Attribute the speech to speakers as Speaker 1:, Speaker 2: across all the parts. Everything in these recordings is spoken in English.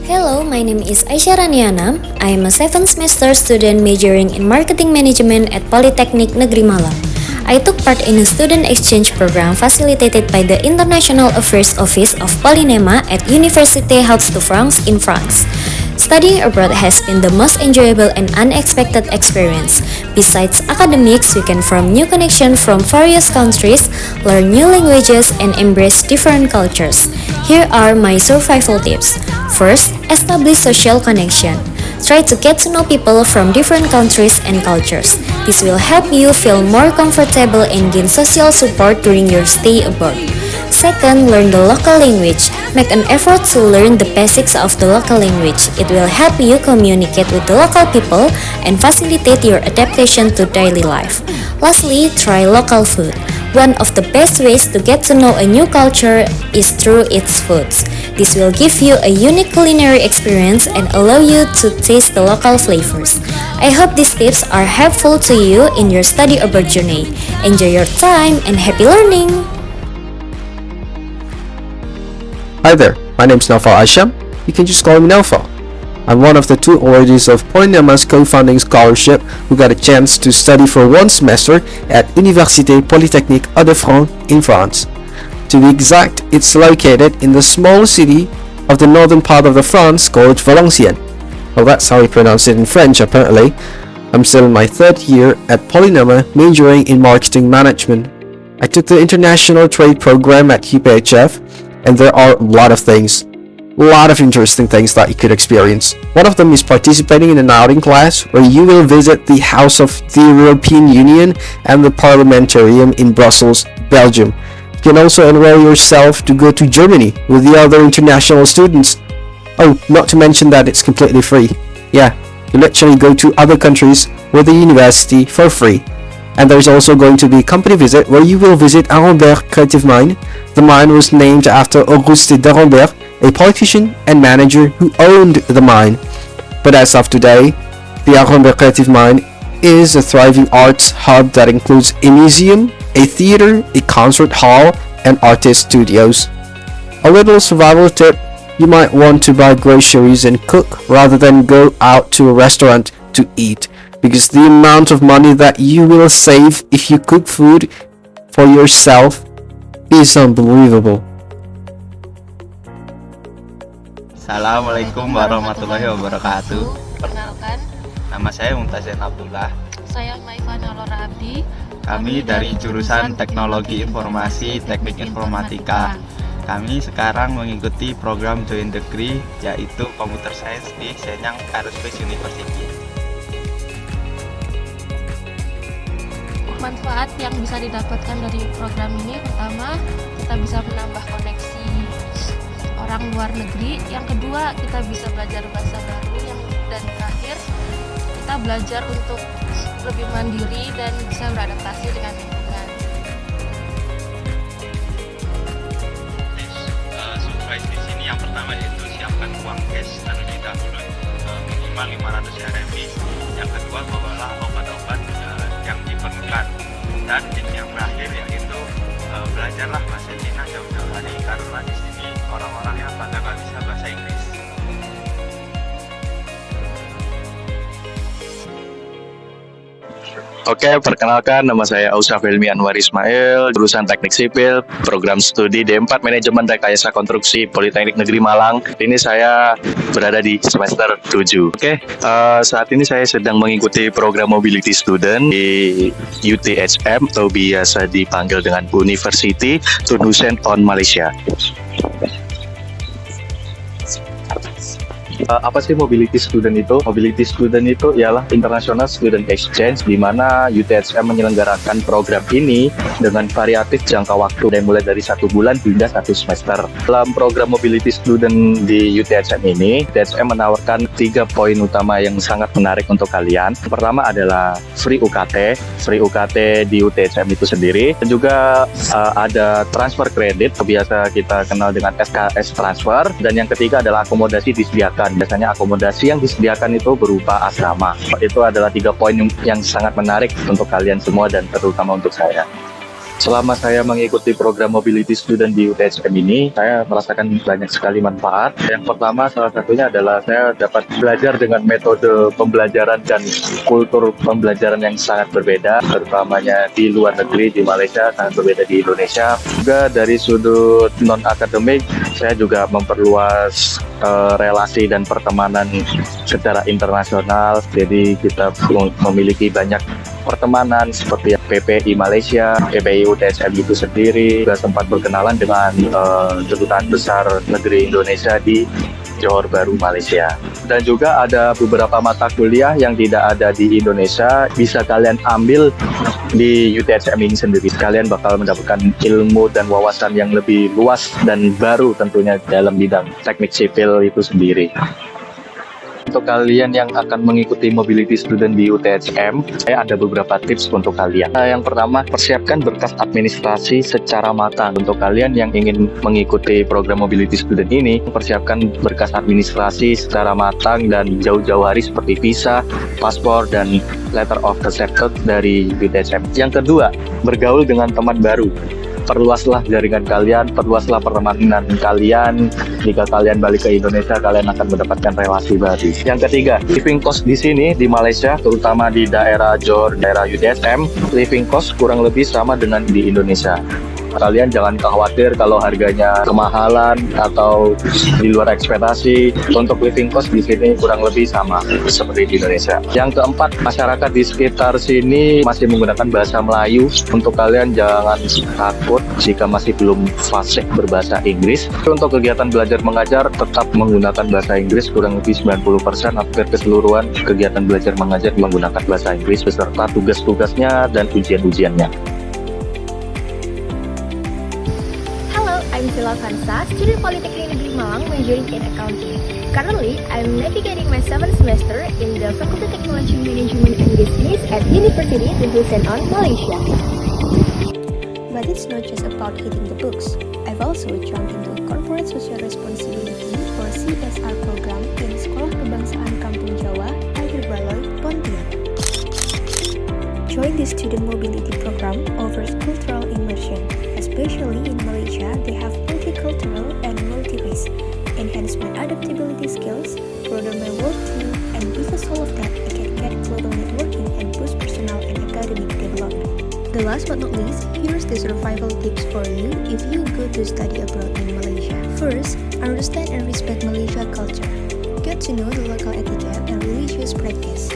Speaker 1: Hello, my name is Aisyah Raniana. I am a 7th semester student majoring in Marketing Management at Polytechnic Negeri Malang. I took part in a student exchange program facilitated by the International Affairs Office of Polynema at Université Hauts-de-France in France. Studying abroad has been the most enjoyable and unexpected experience. Besides academics, we can form new connections from various countries, learn new languages, and embrace different cultures. Here are my survival tips. First, establish social connection. Try to get to know people from different countries and cultures. This will help you feel more comfortable and gain social support during your stay abroad. Second, learn the local language. Make an effort to learn the basics of the local language. It will help you communicate with the local people and facilitate your adaptation to daily life. Lastly, try local food. One of the best ways to get to know a new culture is through its foods. This will give you a unique culinary experience and allow you to taste the local flavors. I hope these tips are helpful to you in your study abroad journey. Enjoy your time and happy learning!
Speaker 2: Hi there, my name is Naufal Asham. You can just call me Naufal. I'm one of the two awardees of Polynema's co-founding scholarship who got a chance to study for 1 semester at Université Polytechnique Hauts-de-France in France. To be exact, it's located in the small city of the northern part of the France called Valenciennes. Well, that's how we pronounce it in French apparently. I'm still in my 3rd year at Polynema, majoring in marketing management. I took the international trade program at UPHF, and there are a lot of interesting things that you could experience. One of them is participating in an outing class where you will visit the House of the European Union and the Parliamentarium in Brussels, Belgium. You can also enroll yourself to go to Germany with the other international students. Oh, not to mention that it's completely free. Yeah, you literally go to other countries with the university for free. And there's also going to be a company visit where you will visit Arambert Creative Mine. The mine was named after Auguste d'Arambert, a politician and manager who owned the mine. But as of today, the Arambert Creative Mine is a thriving arts hub that includes a museum, a theater, a concert hall, and artist studios. A little survival tip: you might want to buy groceries and cook rather than go out to a restaurant to eat, because the amount of money that you will save if you cook food for yourself is unbelievable.
Speaker 3: Assalamualaikum warahmatullahi wabarakatuh.
Speaker 4: Perkenalkan,
Speaker 3: Nama saya Mumtazin Abdullah.
Speaker 4: saya Maifana Lora Abdi.
Speaker 3: Kami dari jurusan Teknologi Informasi Teknik Informatika. Kami sekarang mengikuti program Joint Degree yaitu Computer Science di Shenyang Aerospace University.
Speaker 4: Manfaat yang bisa didapatkan dari program ini, pertama, kita bisa menambah koneksi orang luar negeri. Yang kedua, kita bisa belajar bahasa baru. Dan terakhir, kita belajar untuk lebih mandiri dan bisa beradaptasi dengan lingkungan.
Speaker 3: Surprise di sini yang pertama yaitu siapkan uang cash terlebih dahulu minimal 500 RMB. Yang kedua, bawalah obat-obat yang diperlukan. Dan yang terakhir yaitu belajarlah bahasa Cina jauh-jauh hari karena di sini orang-orang yang pada nggak bisa bahasa Inggris.
Speaker 5: Oke, perkenalkan nama saya Ausaf Helmi Anwar Ismail, jurusan Teknik Sipil, program studi D4 Manajemen Rekayasa Konstruksi Politeknik Negeri Malang. Ini saya berada di semester 7. Oke, saat ini saya sedang mengikuti program Mobility Student di UTHM atau biasa dipanggil dengan University Tun Hussein on Malaysia. Apa sih mobility student itu? Mobility student itu ialah International Student Exchange, di mana UTHM menyelenggarakan program ini dengan variatif jangka waktu dari mulai dari 1 bulan hingga 1 semester. Dalam program mobility student di UTHM ini, UTHM menawarkan 3 poin utama yang sangat menarik untuk kalian. Pertama adalah free UKT di UTHM itu sendiri, dan juga ada transfer kredit, biasa kita kenal dengan SKS transfer, dan yang ketiga adalah akomodasi disediakan. Biasanya akomodasi yang disediakan itu berupa asrama. Itu adalah 3 poin yang sangat menarik untuk kalian semua dan terutama untuk saya. Selama saya mengikuti program Mobility Student di UTHM ini, saya merasakan banyak sekali manfaat. Yang pertama, salah satunya adalah saya dapat belajar dengan metode pembelajaran dan kultur pembelajaran yang sangat berbeda, terutamanya di luar negeri, di Malaysia, sangat berbeda di Indonesia. Juga dari sudut non-akademik, saya juga memperluas relasi dan pertemanan secara internasional. Jadi kita memiliki banyak pertemanan seperti PPI Malaysia, PPI UTHM itu sendiri, juga sempat berkenalan dengan Kedutaan Besar Negeri Indonesia di Johor Bahru, Malaysia. Dan juga ada beberapa mata kuliah yang tidak ada di Indonesia, bisa kalian ambil di UTHM ini sendiri. Kalian bakal mendapatkan ilmu dan wawasan yang lebih luas dan baru tentunya dalam bidang teknik sipil itu sendiri. Untuk kalian yang akan mengikuti Mobility Student di UTHM, saya ada beberapa tips untuk kalian. Yang pertama, persiapkan berkas administrasi secara matang. Untuk kalian yang ingin mengikuti program Mobility Student ini, persiapkan berkas administrasi secara matang dan jauh-jauh hari seperti visa, paspor, dan letter of acceptance dari UTHM. Yang kedua, bergaul dengan teman baru. Perluaslah jaringan kalian, perluaslah pertemanan kalian. Jika kalian balik ke Indonesia, kalian akan mendapatkan relasi baru. Yang ketiga, living cost di sini di Malaysia, terutama di daerah Johor, daerah UTHM, living cost kurang lebih sama dengan di Indonesia. Kalian jangan khawatir kalau harganya kemahalan atau di luar ekspektasi. Untuk living cost di sini kurang lebih sama seperti di Indonesia. Yang keempat, masyarakat di sekitar sini masih menggunakan bahasa Melayu. Untuk kalian jangan takut jika masih belum fasih berbahasa Inggris. Untuk kegiatan belajar mengajar tetap menggunakan bahasa Inggris, kurang lebih 90%, hampir keseluruhan kegiatan belajar mengajar menggunakan bahasa Inggris beserta tugas-tugasnya dan ujian-ujiannya.
Speaker 6: I'm Sila Kansa, student Polytechnic Negeri Malang, majoring in accounting. Currently, I'm navigating my 7th semester in the Faculty Technology Management and Business at University Tengku Senon, Malaysia.
Speaker 7: But it's not just about hitting the books. I've also jumped into a corporate social responsibility or CSR program in Sekolah Kebangsaan Kampung Jawa, Air Baloi, Pontianak. Join the student mobility program offers cultural immersion. Especially in Malaysia, they have multicultural and multi-race. Enhance my adaptability skills, broaden my work team, and because all of that, I can get global networking and boost personal and academic development. The last but not least, here's the survival tips for you if you go to study abroad in Malaysia. First, understand and respect Malaysia culture. Get to know the local etiquette and religious practice.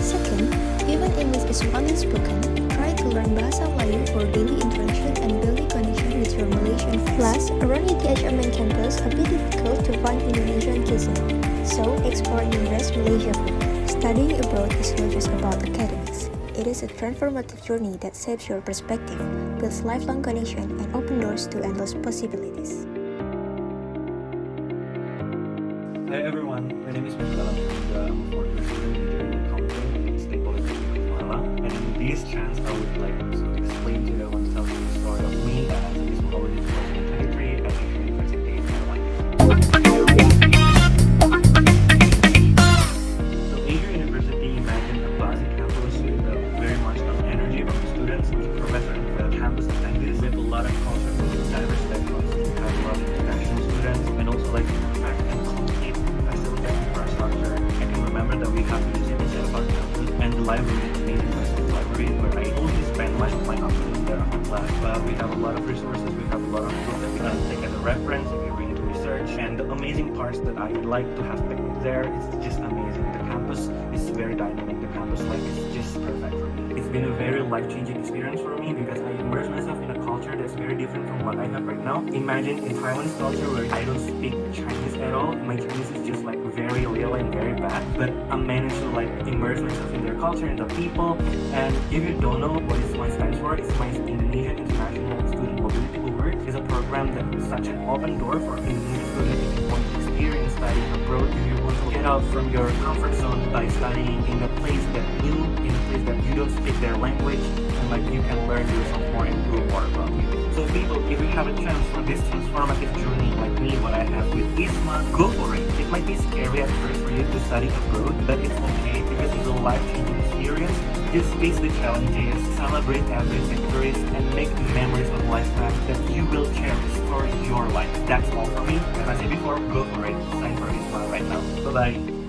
Speaker 7: Second, even English is widely spoken, try to learn Bahasa Melayu for daily interaction and building connection with your Malaysian friends. Plus, around UTHM main campus, a bit difficult to find Indonesian cuisine, so explore and embrace Malaysia food. Studying abroad is not just about academics. It is a transformative journey that shapes your perspective, builds lifelong connection, and opens doors to endless possibilities.
Speaker 8: Hi everyone, my name is Mr. Alam and I'm a fourth year student majoring in accounting at State Polytechnic of Malala. And in this chance, I would like to explain to everyone the story of me as a Bismarck Award 2023 at Asia University in Malaysia. So Asia University, imagine a bustling campus with very much of energy from the students, with professors and the campus attendees, with a lot of culture from diverse backgrounds. We have a lot of international students and also like perfect and complete facility infrastructure. I can remember that we have the museum of our campus and the library, the main university library, where I only spend much of my afternoon there after class. But we have a lot of resources, we have a lot of tools that we can take as a reference if you're really to research. And the amazing parts that I like to have picnic there, it's just amazing. The campus is very dynamic. The campus life is just perfect for me. It's been a very life-changing experience for me because I immerse myself in a culture that's very different from what I have right now. Imagine in Taiwan's culture where I don't speak Chinese at all. My Chinese is just like very little and very bad. But I managed to like immerse myself in their culture and the people. And if you don't know what SMICE stands for, SMICE Indonesian International Student Mobility Award is a program that is such an open door for Indonesian students if you want to experience studying abroad, if you want to get out from your comfort zone by studying in a place that new, in a place that you don't speak their language, and like you can learn yourself more and grow more about you. So people, if you have a chance for this transformative journey like me, what I have with ISMA, go for it. It might be scary at first for you to study abroad, but it's okay because it's a life-changing experience. Just face the challenges, celebrate every victories, and make memories of lifetime that you will cherish for your life. That's all for me. As I said before, go for it. Sign for Isma right now. Bye-bye.